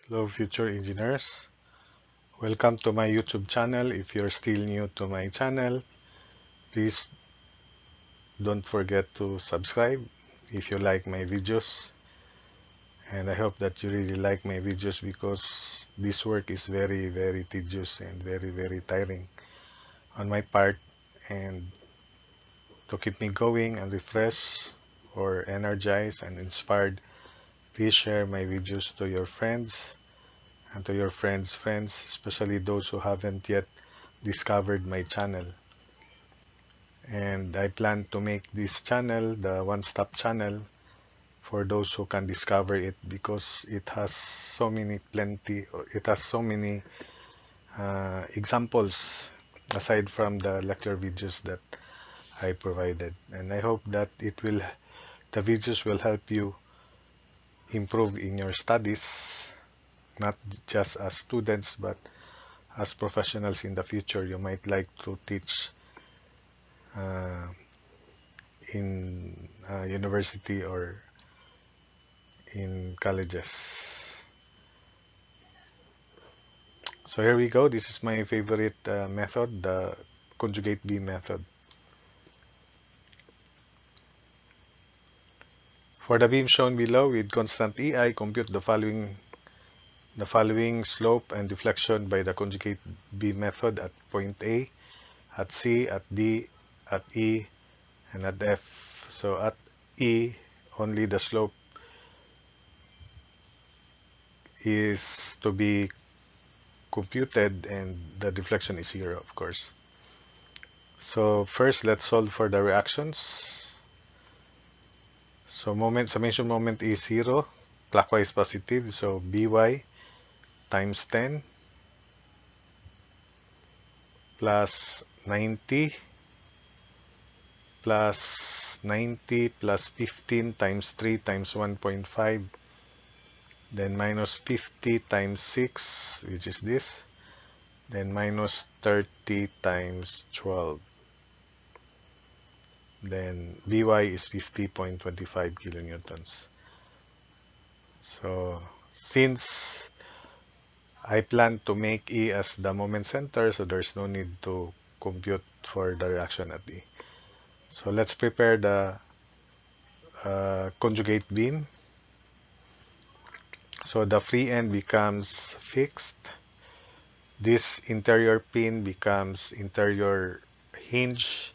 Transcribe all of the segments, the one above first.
Hello, future engineers. Welcome to my YouTube channel. If you're still new to my channel, please don't forget to subscribe if you like my videos. And I hope that you really like my videos because this work is very, very tedious and very, very tiring on my part. And to keep me going and refreshed or energized and inspired, please share my videos to your friends and to your friends' friends, especially those who haven't yet discovered my channel. And I plan to make this channel the one-stop channel for those who can discover it because it has so many examples aside from the lecture videos that I provided. And I hope that the videos will help you improve in your studies, not just as students but as professionals in the future. You might like to teach uh, in university or in colleges. So here we go. This is my favorite method, the conjugate beam method. For the beam shown below with constant EI, compute the following slope and deflection by the conjugate beam method at point A, at C, at D, at E, and at F. So at E, only the slope is to be computed and the deflection is 0, of course. So first, let's solve for the reactions. So summation moment is 0, clockwise positive. So By times 10 plus 90 plus 90 plus 15 times 3 times 1.5, then minus 50 times 6, which is this, then minus 30 times 12. Then By is 50.25 kilonewtons. So since I plan to make E as the moment center, so there's no need to compute for the reaction at E. So let's prepare the conjugate beam. So the free end becomes fixed. This interior pin becomes interior hinge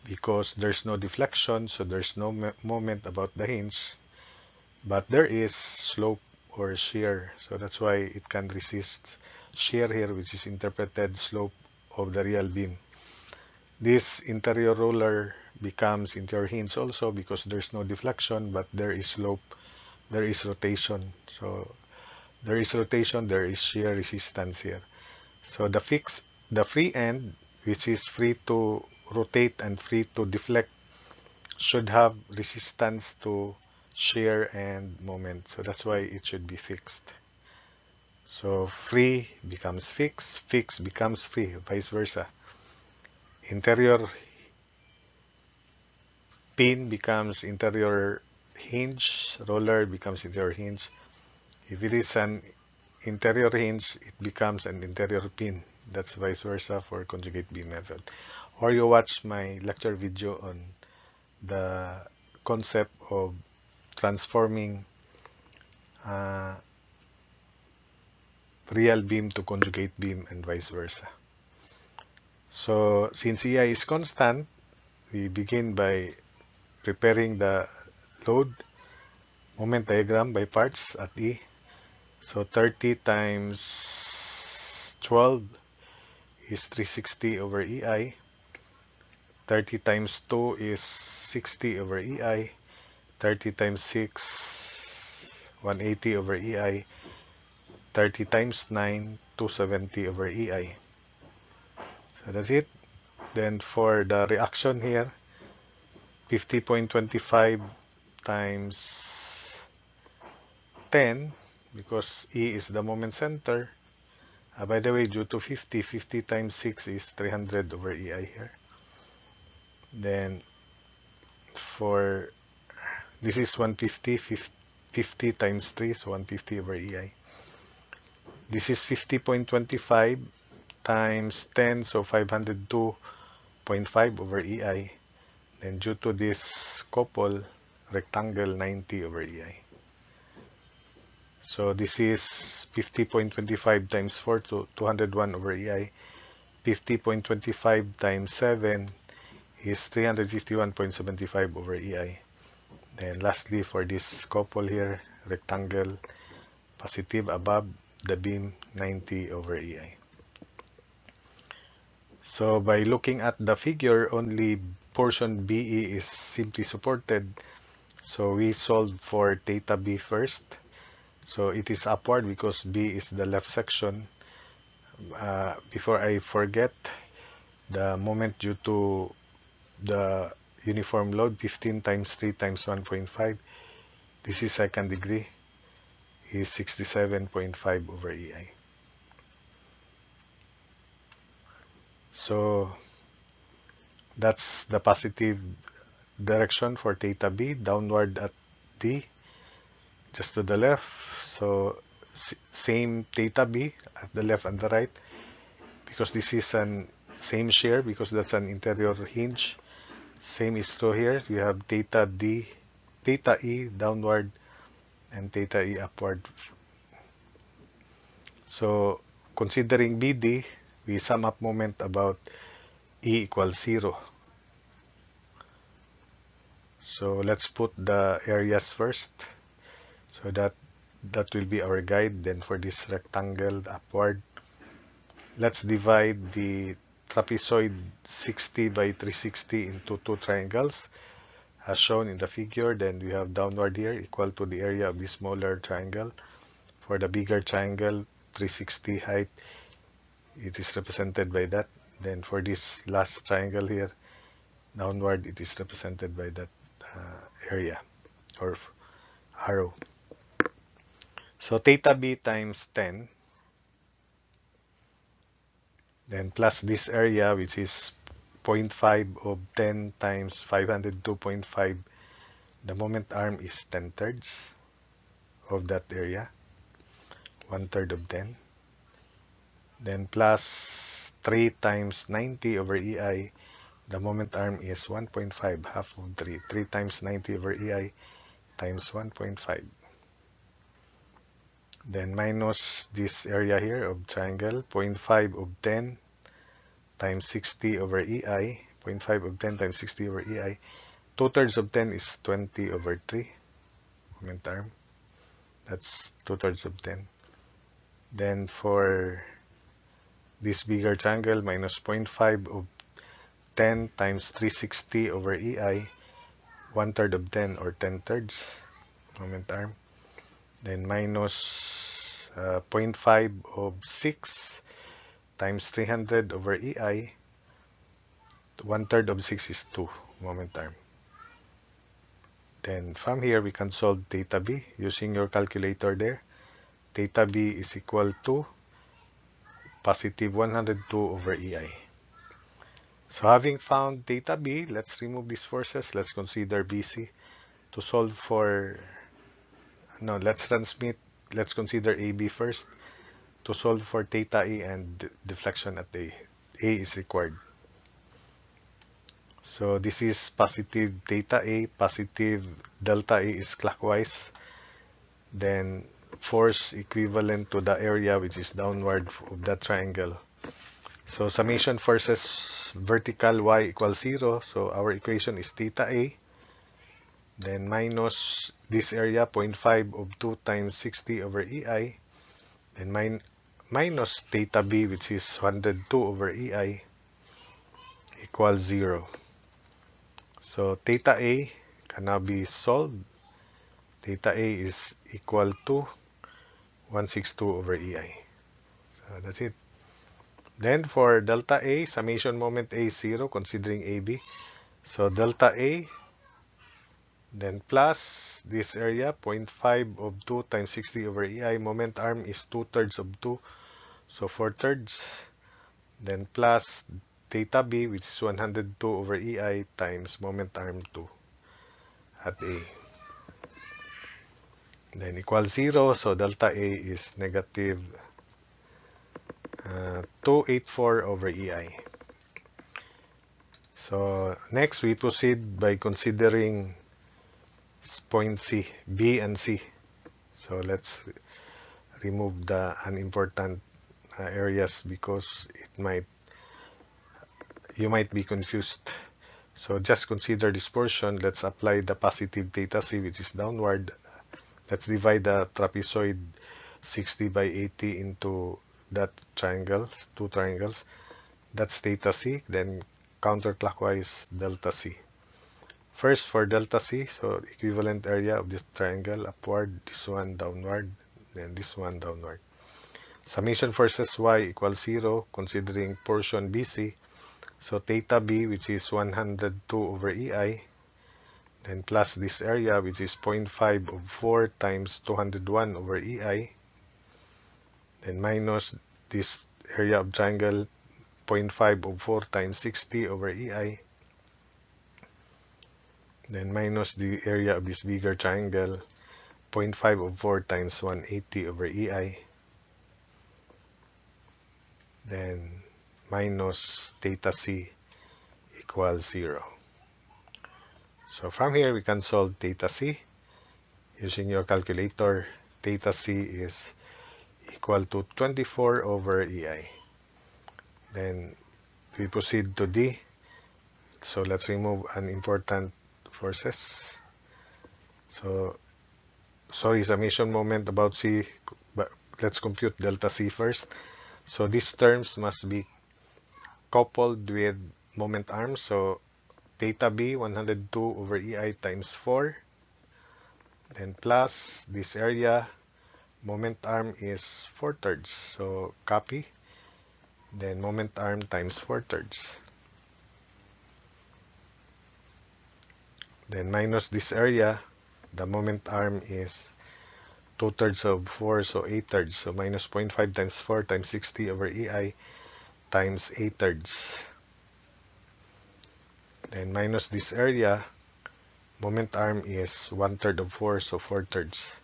because there's no deflection, so there's no moment about the hinge, but there is slope or shear, so that's why it can resist shear here, which is interpreted slope of the real beam. This interior roller becomes interior hinge also because there's no deflection, but there is slope, there is rotation. So there is rotation, there is shear resistance here. So the free end, which is free to rotate and free to deflect, should have resistance to shear and moment. So that's why it should be fixed. So free becomes fixed, fixed becomes free, vice versa. Interior pin becomes interior hinge, roller becomes interior hinge. If it is an interior hinge, it becomes an interior pin. That's vice versa for conjugate beam method. Or you watch my lecture video on the concept of transforming uh, real beam to conjugate beam and vice versa. So since EI is constant, we begin by preparing the load moment diagram by parts at E. So 30 times 12 is 360 over EI. 30 times 2 is 60 over EI. 30 times 6, 180 over EI. 30 times 9, 270 over EI. So that's it. Then for the reaction here, 50.25 times 10, because E is the moment center. By the way, due to 50 times 6 is 300 over EI here. Then for this is 150, 50 times 3, so 150 over EI. This is 50.25 times 10, so 502.5 over EI. Then due to this couple, rectangle 90 over EI. So this is 50.25 times 4 to 201 over EI. 50.25 times 7 is 351.75 over EI. Then lastly, for this couple here, rectangle positive above the beam 90 over EI. So by looking at the figure, only portion BE is simply supported. So we solve for theta B first. So it is upward because B is the left section. Before I forget, the moment due to the uniform load, 15 times 3 times 1.5, this is second degree, is 67.5 over EI. So that's the positive direction for theta B, downward at D, just to the left. So same theta B at the left and the right, because this is an same shear, because that's an interior hinge. Same is true here. We have theta D, theta E downward, and theta E upward. So considering BD, we sum up moment about E equals 0. So let's put the areas first. So that will be our guide. Then for this rectangle upward, let's divide the trapezoid 60 by 360 into two triangles as shown in the figure. Then we have downward here equal to the area of the smaller triangle. For the bigger triangle, 360 height, it is represented by that. Then for this last triangle here, downward, it is represented by that area or arrow. So theta B times 10, then plus this area, which is 0.5 of 10 times 502.5. The moment arm is 10/3 of that area, 1/3 of 10. Then plus 3 times 90 over EI. The moment arm is 1.5, half of 3. 3 times 90 over EI times 1.5. Then minus this area here of triangle, 0.5 of 10 times 60 over EI. 0.5 of 10 times 60 over EI. 2/3 of 10 is 20 over 3. Moment arm. That's 2/3 of 10. Then for this bigger triangle, minus 0.5 of 10 times 360 over EI, 1/3 of 10 or 10/3 moment arm. Then minus 0.5 of 6 times 300 over EI, 1/3 of 6 is 2 moment arm. Then from here we can solve theta B using your calculator there. Theta B is equal to positive 102 over EI. So having found theta B, let's remove these forces. Let's consider BC. To solve for, no, let's consider AB first. To solve for theta E and deflection at A, A is required. So this is positive theta A, positive delta A is clockwise. Then force equivalent to the area which is downward of that triangle. So summation forces vertical y equals 0. So our equation is theta A. Then minus this area, 0.5 of 2 times 60 over EI. Then minus theta B, which is 102 over EI, equals 0. So theta A can now be solved. Theta A is equal to 162 over EI. So that's it. Then for delta A, summation moment A is 0, considering AB. So delta A, then plus this area, 0.5 of 2 times 60 over EI. Moment arm is 2/3 of 2, so 4/3. Then plus theta B, which is 102 over EI times moment arm 2 at A. Then equals 0, so delta A is negative 284 over EI. So next we proceed by considering point C, B and C. So let's remove the unimportant areas because you might be confused. So just consider this portion. Let's apply the positive theta C, which is downward. Let's divide the trapezoid 60 by 80 into that triangle, two triangles. That's theta C, then counterclockwise delta C. First for delta C, so equivalent area of this triangle upward, this one downward, then this one downward. Summation forces y equals 0, considering portion BC. So theta B, which is 102 over EI, then plus this area, which is 0.5 of 4 times 201 over EI, then minus this area of triangle, 0.5 of 4 times 60 over EI, then minus the area of this bigger triangle, 0.5 of 4 times 180 over EI, then minus theta C equals 0. So from here we can solve theta C using your calculator. Theta C is equal to 24 over EI. Then we proceed to D. So let's remove unimportant forces. So sorry, summation moment about C, but let's compute delta C first. So these terms must be coupled with moment arms. So theta B 102 over EI times 4, then plus this area, moment arm is 4/3, so copy, then moment arm times 4/3, then minus this area, the moment arm is 2/3 of 4, so 8/3, so minus 0.5 times 4 times 60 over EI times 8/3. Then minus this area, moment arm is 1/3 of 4, so 4/3.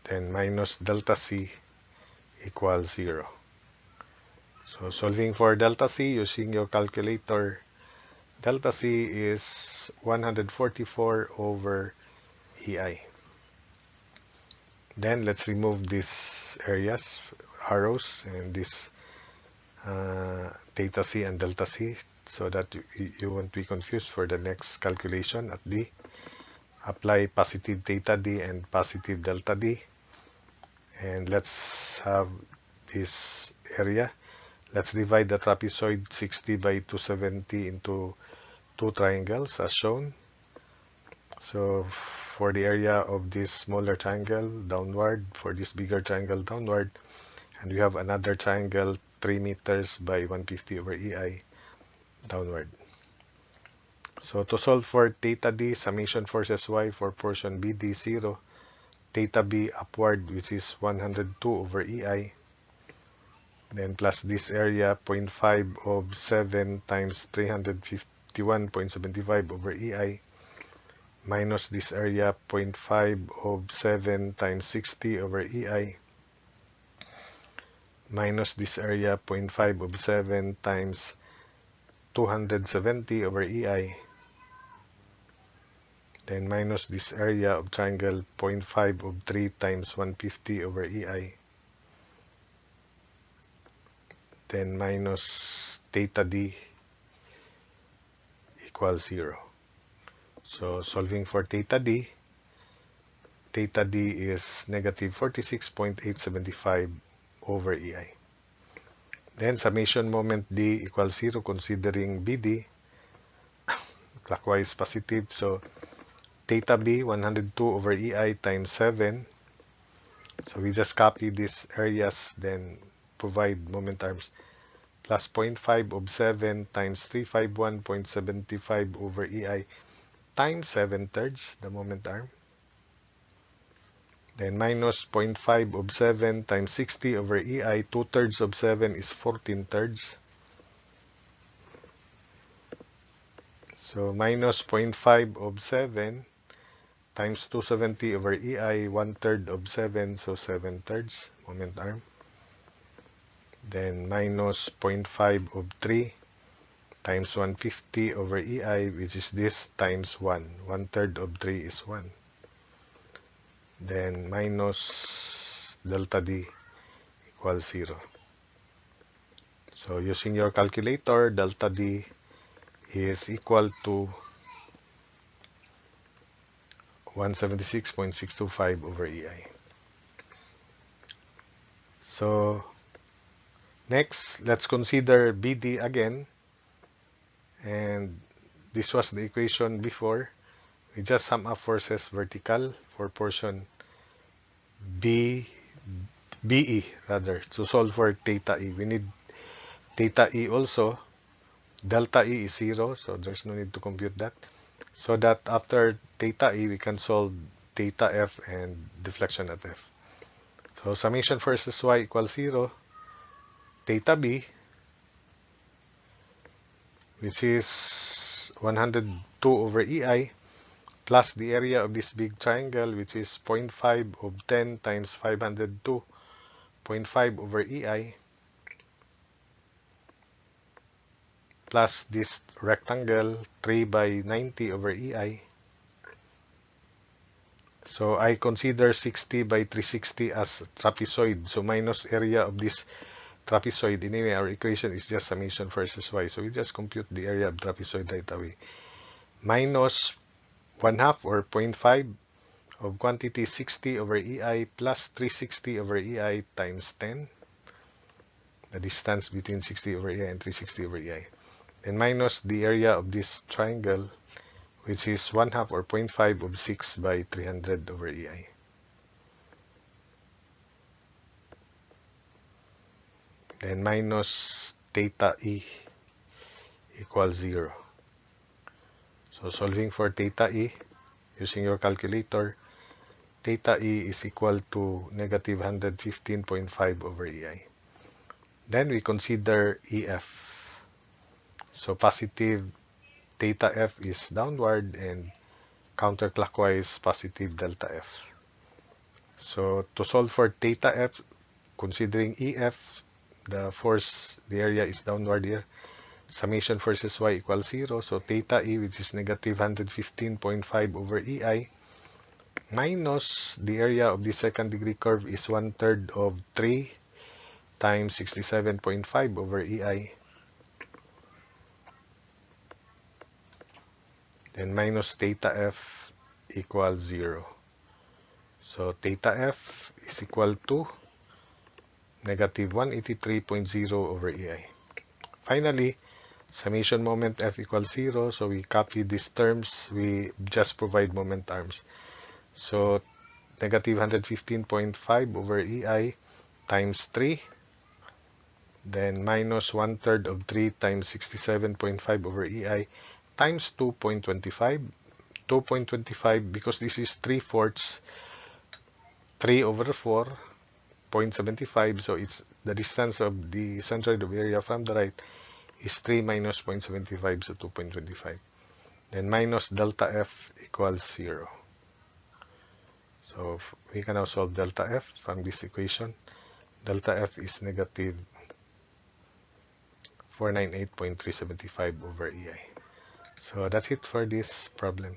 Then minus delta C equals 0. So solving for delta C using your calculator, delta C is 144 over EI. Then let's remove these areas, arrows, and this theta C and delta C, so that you won't be confused for the next calculation at D. Apply positive theta D and positive delta D. And let's have this area. Let's divide the trapezoid 60 by 270 into two triangles as shown. So for the area of this smaller triangle, downward, for this bigger triangle, downward, and we have another triangle 3 meters by 150 over EI, downward. So to solve for theta D, summation forces y for portion BD 0, theta B upward, which is 102 over EI, then plus this area 0.5 of 7 times 351.75 over EI, minus this area 0.5 of 7 times 60 over EI, minus this area 0.5 of 7 times 270 over EI, then minus this area of triangle 0.5 of 3 times 150 over EI, then minus theta D equals 0. So solving for theta D is negative 46.875 over EI. Then summation moment D equals 0 considering BD, clockwise positive, so theta B 102 over EI times 7. So we just copy these areas, then provide moment arms, plus 0.5 of 7 times 351.75 over EI times 7/3, the moment arm. Then minus 0.5 of 7 times 60 over EI, 2/3 of 7 is 14/3. So minus 0.5 of 7 times 270 over EI, 1/3 of 7, so 7/3 moment arm. Then minus 0.5 of 3 times 150 over EI, which is this, times 1. 1/3 of 3 is 1. Then minus delta D equals 0. So using your calculator, delta D is equal to 176.625 over EI. So next, let's consider BD again. And this was the equation before. We just sum up forces vertical for portion BE rather, to solve for theta E. We need theta E also. Delta E is 0, so there's no need to compute that. So that after theta E, we can solve theta F and deflection at F. So summation versus Y equals 0. Theta B, which is 102 over EI, plus the area of this big triangle, which is 0.5 of 10 times 502, 0.5 over EI, plus this rectangle, 3 by 90 over EI. So I consider 60 by 360 as trapezoid. So minus area of this trapezoid. Anyway, our equation is just summation versus Y. So we just compute the area of trapezoid right away. Minus 1/2 or 0.5 of quantity 60 over EI plus 360 over EI times 10. The distance between 60 over EI and 360 over EI. And minus the area of this triangle, which is 1/2 or 0.5 of 6 by 300 over EI. Then minus theta E equals 0. So solving for theta E using your calculator, theta E is equal to negative 115.5 over EI. Then we consider EF. So positive theta F is downward and counterclockwise positive delta F. So to solve for theta F, considering EF, the force, the area is downward here. Summation versus Y equals 0. So theta E, which is negative 115.5 over EI, minus the area of the second degree curve is 1/3 of 3 times 67.5 over EI. Then minus theta F equals 0. So theta F is equal to negative 183.0 over EI. Finally, summation moment F equals 0. So we copy these terms. We just provide moment arms. So negative 115.5 over EI times 3. Then minus 1/3 of 3 times 67.5 over EI times 2.25. 2.25 because this is 3/4. 3 over 4. 0.75, so it's the distance of the centroid of area from the right is 3 minus 0.75, so 2.25. Then minus delta F equals 0. So we can now solve delta F from this equation. Delta F is negative 498.375 over EI. So that's it for this problem.